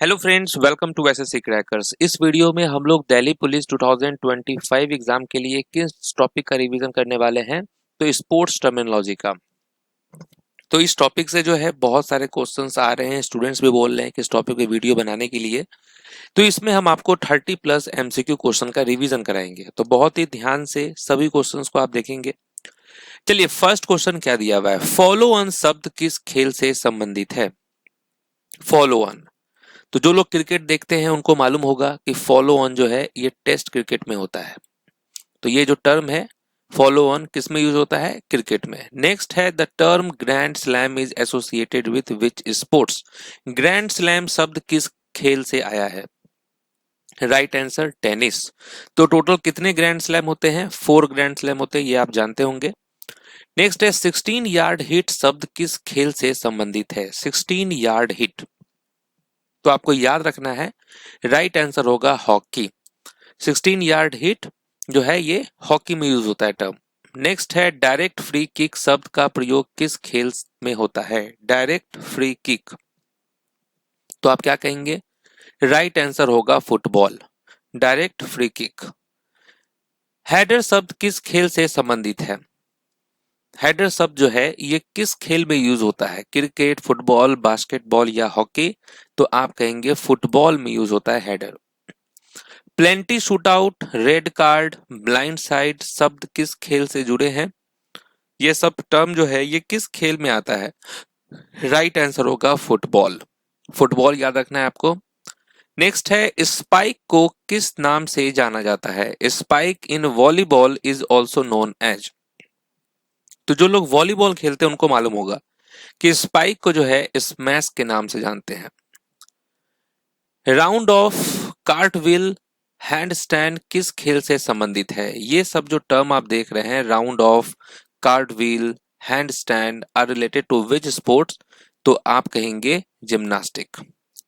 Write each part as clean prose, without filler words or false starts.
Hello friends, welcome to SSC crackers. इस video में हम लोग दिल्ली पुलिस 2025 एग्जाम के लिए किस टॉपिक का रिवीजन करने वाले हैं, तो स्पोर्ट्स टर्मिनोलॉजी का। तो इस टॉपिक से जो है बहुत सारे क्वेश्चंस आ रहे हैं, स्टूडेंट्स भी बोल रहे हैं कि इस टॉपिक पे वीडियो बनाने के लिए। तो इसमें हम आपको 30 प्लस एमसीक्यू क्वेश्चन का रिवीजन कराएंगे, तो बहुत ही ध्यान से सभी क्वेश्चंस को आप देखेंगे। चलिए, फर्स्ट क्वेश्चन क्या दिया हुआ है, फॉलो ऑन शब्द किस खेल से संबंधित है। फॉलो ऑन, तो जो लोग क्रिकेट देखते हैं उनको मालूम होगा कि फॉलो ऑन जो है ये टेस्ट क्रिकेट में होता है। तो ये जो टर्म है फॉलो ऑन किस में यूज होता है, क्रिकेट में। नेक्स्ट है the term grand slam is associated with which sports. Grand slam शब्द किस खेल से आया है। Right answer tennis. तो टोटल कितने ग्रैंड स्लैम होते हैं, 4 ग्रैंड स्लैम होते हैं, ये आप जानते होंगे। नेक्स्ट है 16 यार्ड हिट शब्द किस खेल से संबंधित है। 16 यार्ड हिट, तो आपको याद रखना है, राइट आंसर होगा हॉकी। 16 यार्ड हिट जो है ये हॉकी में यूज होता है टर्म। नेक्स्ट है डायरेक्ट फ्री किक शब्द का प्रयोग किस खेल में होता है। डायरेक्ट फ्री किक, तो आप क्या कहेंगे, राइट आंसर होगा football, direct free kick. Header शब्द किस खेल से संबंधित है। हेडर शब्द जो है ये किस खेल में यूज होता है, क्रिकेट, फुटबॉल, बास्केटबॉल या हॉकी। तो आप कहेंगे फुटबॉल में यूज होता है header. Plenty shootout, red card, blind side शब्द किस खेल से जुड़े हैं। ये सब टर्म जो है ये किस खेल में आता है। राइट आंसर होगा फुटबॉल। फुटबॉल याद रखना है आपको। नेक्स्ट है स्पाइक को किस नाम से जाना जाता है। Spike in volleyball is also known as. तो जो लोग वॉलीबॉल खेलते हैं उनको मालूम होगा कि स्पाइक को जो है स्मैश के नाम से जानते हैं। Round off, cartwheel, hand stand किस खेल से संबंधित है। ये सब जो टर्म आप देख रहे हैं, round off, cartwheel, handstand, are related to which sports. तो आप कहेंगे जिम्नास्टिक।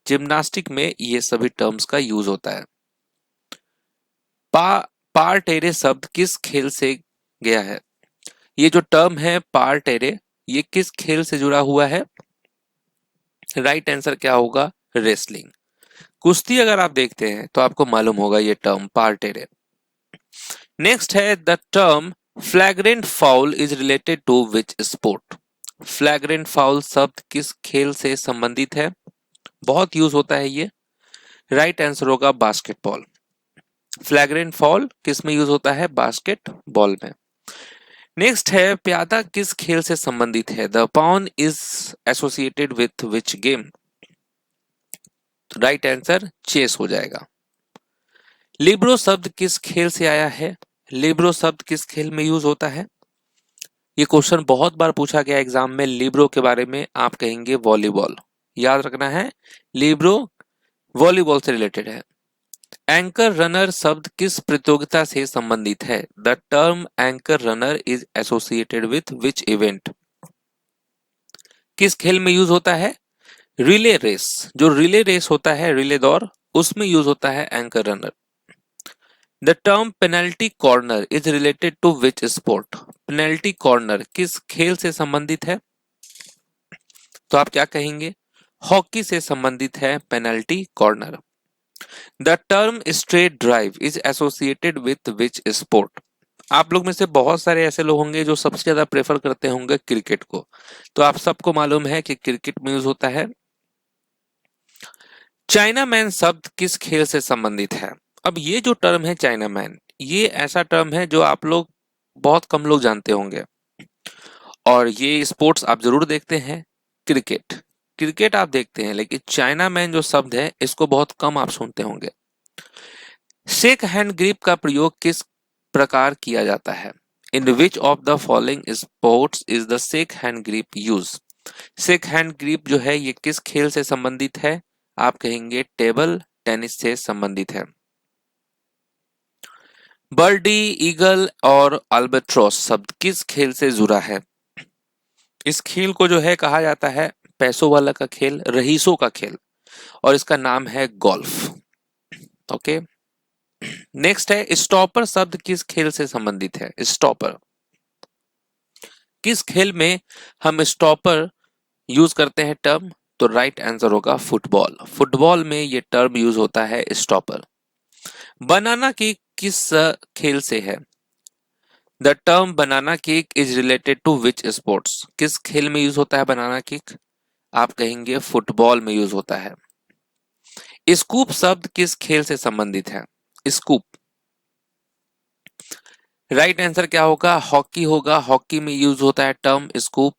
जिम्नास्टिक में ये सभी टर्म्स का यूज होता है। पार टेरे शब्द किस खेल से गया है। ये जो टर्म है पार टेरे, ये किस खेल से जुड़ा हुआ है। राइट आंसर क्या होगा, रेसलिंग। कुश्ती अगर आप देखते हैं तो आपको मालूम होगा ये टर्म पार्टेरे। नेक्स्ट है the term flagrant foul is related to which sport. Flagrant foul शब्द किस खेल से संबंधित है, बहुत यूज होता है ये। राइट आंसर होगा बास्केटबॉल। फ्लैग्रेंट फाउल किस में यूज होता है, बास्केटबॉल में। नेक्स्ट है प्यादा किस खेल से संबंधित है। The pawn is associated with which game. Right answer chess हो जाएगा। लिब्रो शब्द किस खेल से आया है। लिब्रो शब्द किस खेल में यूज होता है। ये क्वेश्चन बहुत बार पूछा गया एग्जाम में लिब्रो के बारे में, आप कहेंगे वॉलीबॉल। याद रखना है, लिब्रो वॉलीबॉल से रिलेटेड है। एंकर रनर शब्द किस प्रतियोगिता से संबंधित है। The term anchor runner is associated with which event. किस खेल में यूज होता है, रिले रेस। जो रिले रेस होता है, रिले दौड़, उसमें यूज होता है anchor runner. The term penalty corner is related to which sport. Penalty corner किस खेल से संबंधित है, तो आप क्या कहेंगे, हॉकी से संबंधित है penalty corner. The term straight drive is associated with which sport. आप लोग में से बहुत सारे ऐसे लोग होंगे जो सबसे ज्यादा प्रेफर करते होंगे क्रिकेट को, तो आप सबको मालूम है कि क्रिकेट में यूज होता है। चाइना मैन शब्द किस खेल से संबंधित है। अब ये जो टर्म है चाइना मैन, ये ऐसा टर्म है जो आप लोग बहुत कम लोग जानते होंगे, और ये स्पोर्ट्स आप जरूर देखते हैं, क्रिकेट। क्रिकेट आप देखते हैं, लेकिन चाइना मैन जो शब्द है इसको बहुत कम आप सुनते होंगे। शेक हैंड ग्रिप का प्रयोग किस प्रकार किया जाता है। In which of the following sports is the shake hand grip use. Shake hand grip जो है ये किस खेल से संबंधित है, आप कहेंगे टेबल टेनिस से संबंधित है। बर्डी, ईगल और अल्बाट्रॉस शब्द किस खेल से जुड़ा है। इस खेल को जो है कहा जाता है पैसों वाला का खेल, रईसों का खेल, और इसका नाम है गोल्फ। ओके। नेक्स्ट है स्टॉपर शब्द किस खेल से संबंधित है। स्टॉपर, किस खेल में हम स्टॉपर यूज करते हैं टर्म, तो राइट आंसर होगा फुटबॉल। फुटबॉल में ये टर्म यूज होता है स्टॉपर। बनाना केक किस खेल से है? The term banana kick is related to which sports? किस खेल में यूज होता है बनाना केक? आप कहेंगे फुटबॉल में यूज होता है। स्कूप शब्द किस खेल से संबंधित है? स्कूप। राइट आंसर क्या होगा? हॉकी होगा। हॉकी में यूज होता है टर्म स्कूप।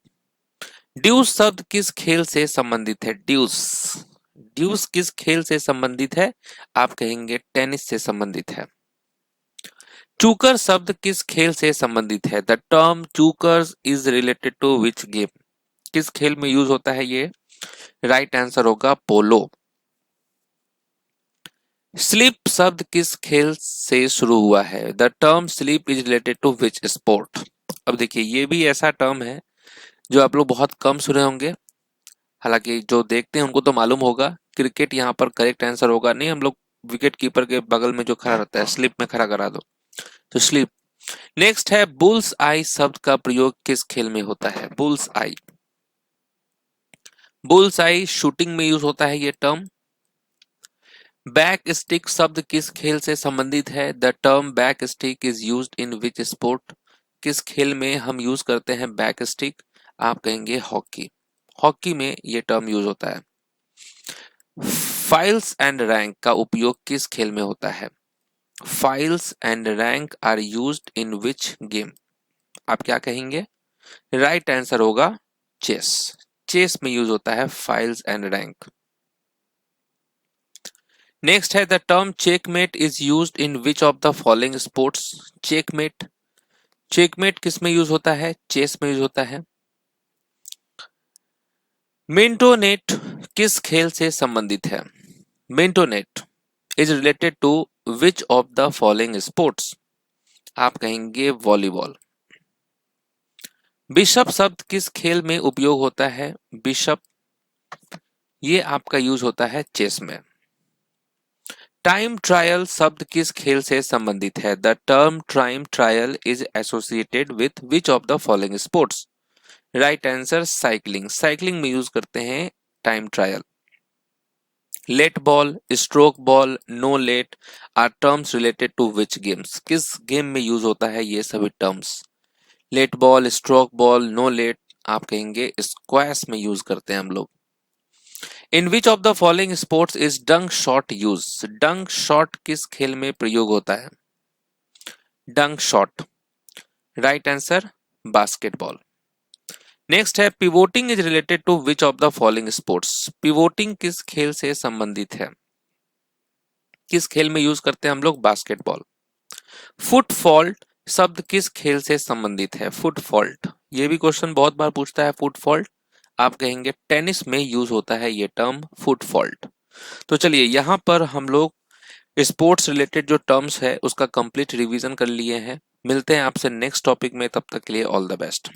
ड्यूस शब्द किस खेल से संबंधित है? ड्यूस। ड्यूस किस खेल से संबंधित है? आप कहेंगे टेनिस से संबंधित है। चूकर शब्द किस खेल से संबंधित है? The term chukkers is related to which game? किस खेल में यूज होता है ये? राइट आंसर होगा पोलो। स्लीप शब्द किस खेल से शुरू हुआ है? The term slip is related to which sport? अब देखिए ये भी ऐसा टर्म है जो आप लोग बहुत कम सुने होंगे, हालांकि जो देखते हैं उनको तो मालूम होगा। क्रिकेट यहाँ पर करेक्ट आंसर होगा नहीं, हम लोग विकेट कीपर के बगल में जो खड़ा रहता है स्लिप में खड़ा करा दो, तो स्लिप। नेक्स्ट है बुल्स आई शब्द का प्रयोग किस खेल में होता है? बुल्स आई। बुल्स आई शूटिंग में यूज होता है ये टर्म। बैक स्टिक शब्द किस खेल से संबंधित है? The term back stick is used in which sport? किस खेल में हम यूज करते हैं बैक स्टिक? आप कहेंगे हॉकी। हॉकी में ये टर्म यूज होता है। फाइल्स एंड रैंक का उपयोग किस खेल में होता है? Files and rank are used in which game? आप क्या कहेंगे? राइट आंसर होगा चेस। चेस में यूज होता है फाइल्स एंड रैंक। नेक्स्ट है the term checkmate is used in which of the following sports? Checkmate. Checkmate किस में यूज होता है? चेस में यूज होता है। मिंटोनेट किस खेल से संबंधित है? Mintonette is related to which of the following sports? आप कहेंगे वॉलीबॉल। बिशप शब्द किस खेल में उपयोग होता है? बिशप ये आपका यूज होता है चेस में। टाइम ट्रायल शब्द किस खेल से संबंधित है? The term time trial is associated with which of the following sports? Right answer cycling. Cycling में यूज करते हैं time trial. Let ball, stroke ball, no let are terms related to which games? किस game में use होता है ये सभी terms? Let ball, stroke ball, no let आप कहेंगे स्क्वैश में यूज करते हैं हम लोग। In which of the following sports is डंक शॉट यूज? डंक शॉट किस खेल में प्रयोग होता है? Dunk shot. Right answer basketball. Next है pivoting is related to which of the following sports? Pivoting किस खेल से संबंधित है? किस खेल में यूज करते हैं हम लोग? बास्केटबॉल। फुट फॉल्ट शब्द किस खेल से संबंधित है? फुट फॉल्ट ये भी क्वेश्चन बहुत बार पूछता है। फुट फॉल्ट आप कहेंगे टेनिस में यूज होता है ये टर्म फुट फॉल्ट। तो चलिए यहाँ पर हम लोग स्पोर्ट्स रिलेटेड जो टर्म्स है उसका कंप्लीट रिवीजन कर लिए हैं। मिलते हैं आपसे नेक्स्ट टॉपिक में, तब तक के लिए ऑल द बेस्ट।